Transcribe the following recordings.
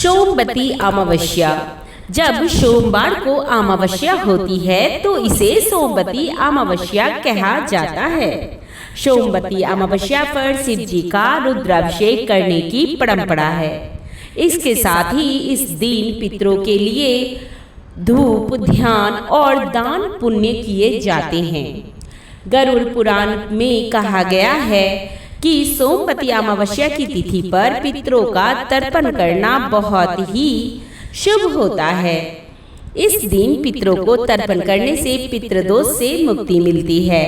सोमवती अमावस्या। जब सोमवार को अमावस्या होती है तो इसे सोमवती अमावस्या कहा जाता है। सोमवती अमावस्या पर शिव जी का रुद्राभिषेक करने की परंपरा है। इसके साथ ही इस दिन पितरों के लिए धूप, ध्यान और दान पुण्य किए जाते हैं। गरुड़ पुराण में कहा गया है कि सोमवती अमावस्या की तिथि पर पितरों का तर्पण करना बहुत ही शुभ होता है। इस दिन पितरों को तर्पण करने से पितृदोष से मुक्ति मिलती है।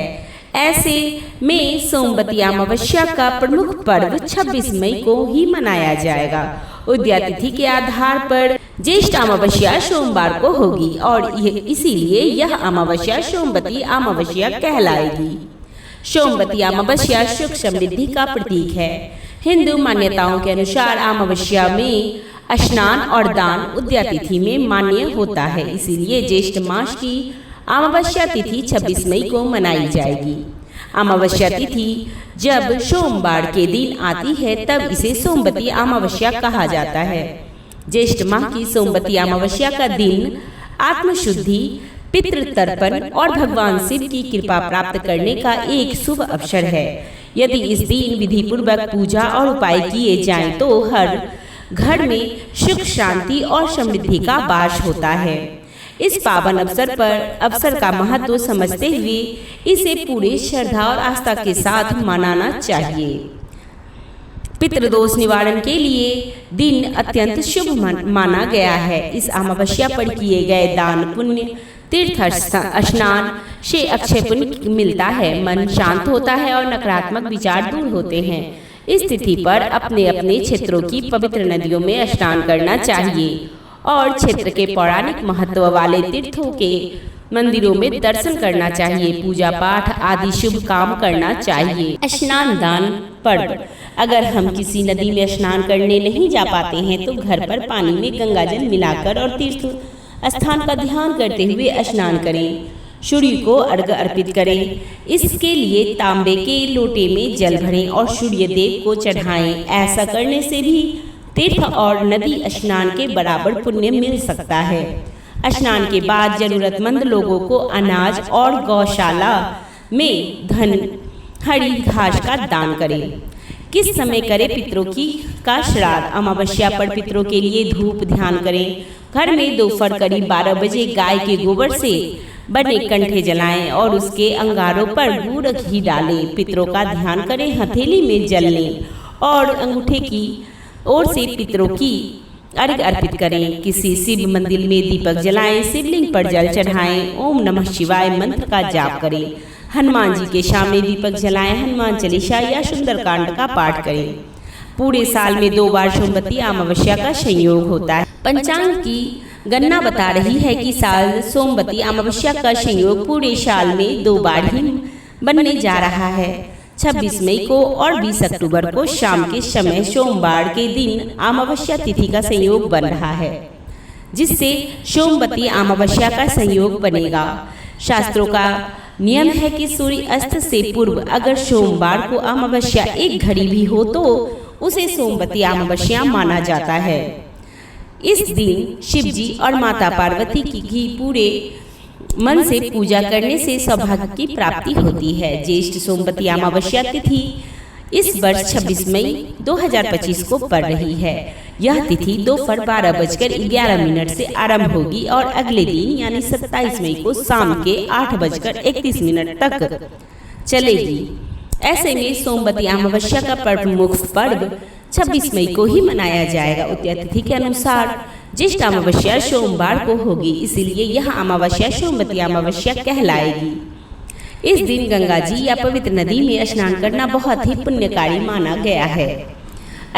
ऐसे में सोमवती अमावस्या का प्रमुख पर्व 26 मई को ही मनाया जाएगा। उदया तिथि के आधार पर ज्येष्ठ अमावस्या सोमवार को होगी और इसीलिए यह अमावस्या सोमवती अमावस्या कहलाएगी। सोमवती अमावस्या सुख समृद्धि का प्रतीक है। हिंदू मान्यताओं के अनुसार अमावस्या में स्नान और दान उदया तिथि में मान्य होता है। इसीलिए ज्येष्ठ मास की अमावस्या तिथि 26 मई को मनाई जाएगी। अमावस्या तिथि जब सोमवार के दिन आती है तब इसे सोमवती अमावस्या कहा जाता है। ज्येष्ठ माह की सोमवती अमावस्या का दिन आत्मशुद्धि, पितृतर्पण और भगवान शिव की कृपा प्राप्त करने का एक शुभ अवसर है। यदि इस दिन विधि पूर्वक पूजा और उपाय किए जाएं तो हर घर में सुख, शांति और समृद्धि का वास होता है। इस पावन अवसर का महत्व समझते हुए इसे पूरे श्रद्धा और आस्था के साथ मनाना चाहिए। पितृदोष निवारण के लिए दिन अत्यंत शुभ माना गया है। इस अमावस्या पर किए गए दान, पुण्य, तीर्थ स्नान से अक्षय पुण्य मिलता है। मन शांत होता है और नकारात्मक विचार दूर होते हैं। इस तिथि पर अपने अपने क्षेत्रों की पवित्र नदियों में स्नान करना चाहिए और क्षेत्र के पौराणिक महत्व वाले तीर्थों के मंदिरों में दर्शन करना चाहिए। पूजा पाठ आदि शुभ काम करना चाहिए। स्नान दान पर्व। अगर हम किसी नदी में स्नान करने नहीं जा पाते हैं तो घर पर पानी में गंगाजल मिलाकर और तीर्थ स्थान का ध्यान करते हुए स्नान करें। सूर्य को अर्घ्य अर्पित करें। इसके लिए तांबे के लोटे में जल भरें और सूर्य देव को चढ़ाएं। ऐसा करने से भी तीर्थ और नदी स्नान के बराबर पुण्य मिल सकता है। स्नान के बाद जरूरतमंद लोगों को अनाज और गौशाला में धन, हरी घास का दान करें। किस समय करें पितरों का श्राद्ध? अमावस्या पर पितरों के लिए धूप ध्यान करें। घर में दोपहर करीब 12 बजे गाय के गोबर से बने कंठे जलाएं और उसके अंगारों पर गुड़ घी डालें। पितरों का ध्यान करें। हथेली में जल लें और अंगूठे की ओर से पितरों की अर्घ्य अर्पित करें। किसी शिव मंदिर में दीपक जलाएं। शिवलिंग पर जल चढ़ाएं। ओम नमः शिवाय मंत्र का जाप करें। हनुमान जी के सामने दीपक जलाएं। हनुमान चालीसा या सुंदरकांड का पाठ करें। पूरे साल में 2 बार सोमवती अमावस्या का संयोग होता है। पंचांग की गणना बता रही है कि साल सोमवती अमावस्या का संयोग पूरे साल में 2 बार ही बनने जा रहा है। 26 मई को और 20 अक्टूबर को शाम के समय सोमवार के दिन अमावस्या तिथि का संयोग बन रहा है, जिससे सोमवती अमावस्या का संयोग बनेगा। शास्त्रों का नियम है कि सूर्य अस्त से पूर्व अगर सोमवार को अमावस्या एक घड़ी भी हो तो उसे सोमवती अमावस्या माना जाता है। इस दिन शिव जी और माता पार्वती की पूरे मन से पूजा करने से सौभाग्य की प्राप्ति होती है। ज्येष्ठ सोमवती अमावस्या तिथि इस वर्ष 26 मई 2025 को पड़ रही है। यह तिथि दोपहर 12:11 से आरंभ होगी और अगले दिन यानी 27 मई को शाम के 8:31 तक चलेगी। ऐसे में सोमवती अमावस्या का प्रमुख पर्व 26 मई को ही मनाया जाएगा। उदया तिथि के अनुसार ज्येष्ठ अमावस्या सोमवार को होगी, इसीलिए यह अमावस्या सोमवती अमावस्या कहलाएगी। इस दिन गंगा जी या पवित्र नदी में स्नान करना बहुत ही पुण्यकारी माना गया है।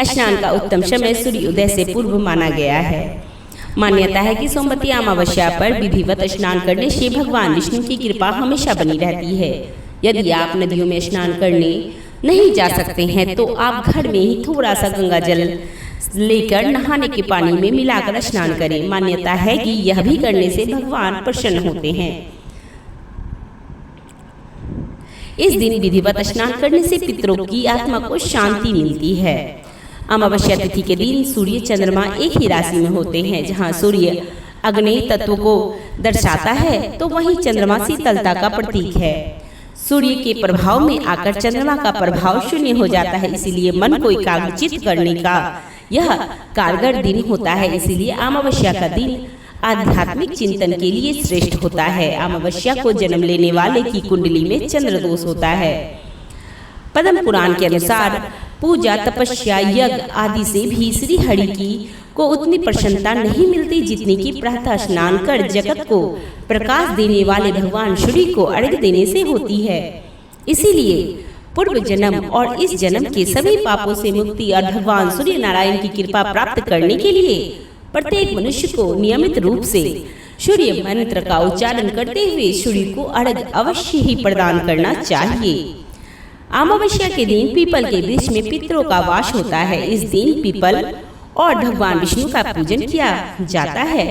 स्नान का उत्तम समय सूर्योदय से पूर्व माना गया है। मान्यता है कि सोमवती अमावस्या पर विधिवत स्नान करने से भगवान विष्णु की कृपा हमेशा बनी रहती है। यदि आप नदियों में स्नान करने नहीं जा सकते हैं तो आप घर में ही थोड़ा सा गंगा जल लेकर नहाने के पानी में मिलाकर स्नान करें। मान्यता है कि यह भी करने से भगवान प्रसन्न होते हैं। इस दिन विधिवत स्नान करने से पितरों की आत्मा को शांति मिलती है। अमावस्या तिथि के दिन सूर्य चंद्रमा एक ही राशि में होते हैं। जहाँ सूर्य अग्नि तत्व को दर्शाता है तो वहीं चंद्रमा शीतलता का प्रतीक है। सूर्य के प्रभाव में आकर चंद्रमा का प्रभाव शून्य हो जाता है, इसीलिए मन को एकाग्रचित करने का यह कारगर दिन होता है। इसीलिए अमावस्या का दिन आध्यात्मिक चिंतन के लिए श्रेष्ठ होता है। अमावस्या को जन्म लेने वाले की कुंडली में चंद्र दोष होता है। पद्म पुराण के अनुसार पूजा, तपस्या, यज्ञ आदि से भी श्री हरि की को उतनी प्रसन्नता नहीं मिलती जितनी कि प्रातः स्नान कर जगत को प्रकाश देने वाले भगवान सूर्य को अर्घ्य देने से होती है। इसीलिए पूर्व जन्म और इस जन्म के सभी पापों से मुक्ति और भगवान सूर्य नारायण की कृपा प्राप्त करने के लिए प्रत्येक मनुष्य को नियमित रूप से सूर्य मंत्र का उच्चारण करते हुए सूर्य को अर्घ्य अवश्य ही प्रदान करना चाहिए। अमावस्या के दिन पीपल के वृक्ष में पितरों का वास होता है। इस दिन पीपल और भगवान विष्णु का पूजन किया जाता है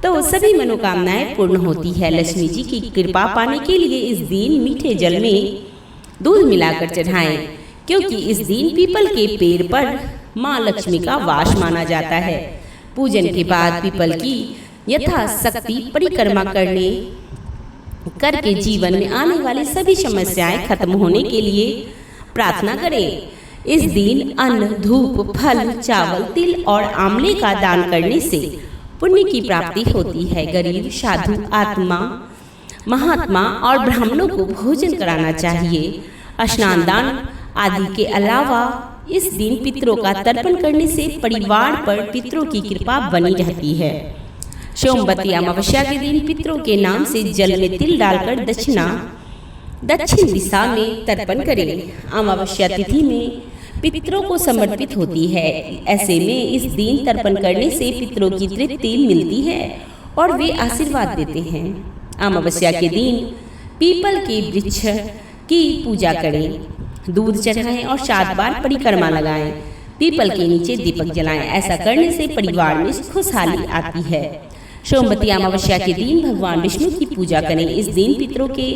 तो सभी मनोकामनाएं पूर्ण होती है। लक्ष्मी जी की कृपा पाने के लिए इस दिन मीठे जल में दूध मिलाकर चढ़ाएं, क्योंकि इस दिन पीपल के पेड़ पर माँ लक्ष्मी का वास माना जाता है। पूजन के बाद पीपल की यथाशक्ति परिक्रमा करके जीवन में आने वाली सभी समस्याएं खत्म होने के लिए प्रार्थना करें। इस दिन अन्न, धूप, फल, चावल, तिल और आंवले का दान करने से पुण्य की प्राप्ति होती है। गरीब, साधु, आत्मा, महात्मा और ब्राह्मणों को भोजन कराना चाहिए। स्नान दान आदि के अलावा इस दिन पितरों का तर्पण करने से परिवार पर पितरों की कृपा बनी रहती है। सोमवती अमावस्या के दिन पितरों के नाम से जल में तिल डालकर दक्षिण दिशा में तर्पण करें। अमावस्या तिथि में पितरों को समर्पित होती है। ऐसे में इस दिन तर्पण करने से पितरों की तृप्ति मिलती है और वे आशीर्वाद देते हैं। अमावस्या के दिन पीपल के वृक्ष की पूजा करें, दूध चढ़ाएं और 7 बार परिक्रमा लगाएं। पीपल के नीचे दीपक जलाएं। ऐसा करने से परिवार में खुशहाली आती है। सोमवती अमावस्या के दिन भगवान विष्णु की पूजा करें। इस दिन पितरों के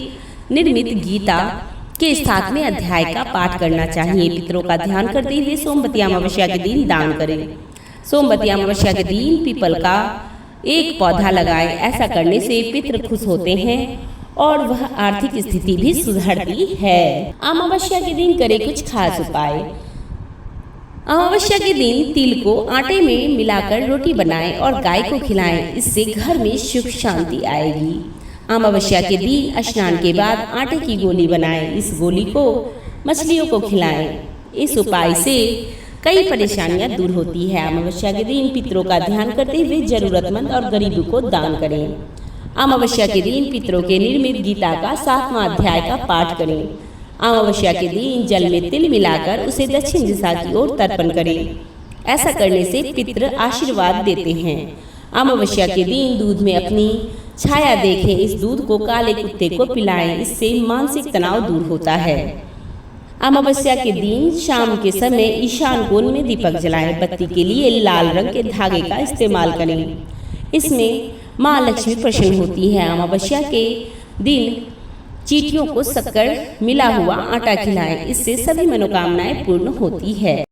निर्मित गीता के 7वें अध्याय का पाठ करना चाहिए। पितरों का ध्यान करते हुए सोमवती अमावस्या के दिन दान करें। सोमवती अमावस्या के दिन पीपल का एक पौधा लगाएं। ऐसा करने से पितृ खुश होते हैं और वह आर्थिक स्थिति भी सुधरती है। अमावस्या के दिन करें कुछ खास उपाय। अमावस्या के दिन तिल को आटे में मिलाकर रोटी बनाएं और गाय को खिलाएं। इससे घर में सुख शांति आएगी। अमावस्या के दिन स्नान के बाद आटे की गोली बनाएं। इस गोली को मछलियों को खिलाएं। इस उपाय से कई परेशानियां दूर होती है। अमावस्या के दिन पितरों का ध्यान करते हुए जरूरतमंद और गरीबों को दान करें। अमावस्या के दिन पितरों के निर्मित गीता का 7वां अध्याय का पाठ करें। अमावस्या के दिन जल में तिल मिलाकर उसे दक्षिण दिशा की ओर तर्पण करें। ऐसा करने से पितृ आशीर्वाद देते हैं। अमावस्या के दिन दूध में अपनी छाया देखें। इस दूध को काले कुत्ते को पिलाएं। इससे मानसिक तनाव दूर होता है। अमावस्या के दिन शाम के समय ईशान कोण में दीपक जलाएं। बत्ती के लिए लाल रंग के धागे का इस्तेमाल करें। इसमें माँ लक्ष्मी प्रसन्न होती है। अमावस्या के दिन चींटियों को शक्कर मिला हुआ आटा खिलाएं। इससे सभी मनोकामनाएं पूर्ण होती है।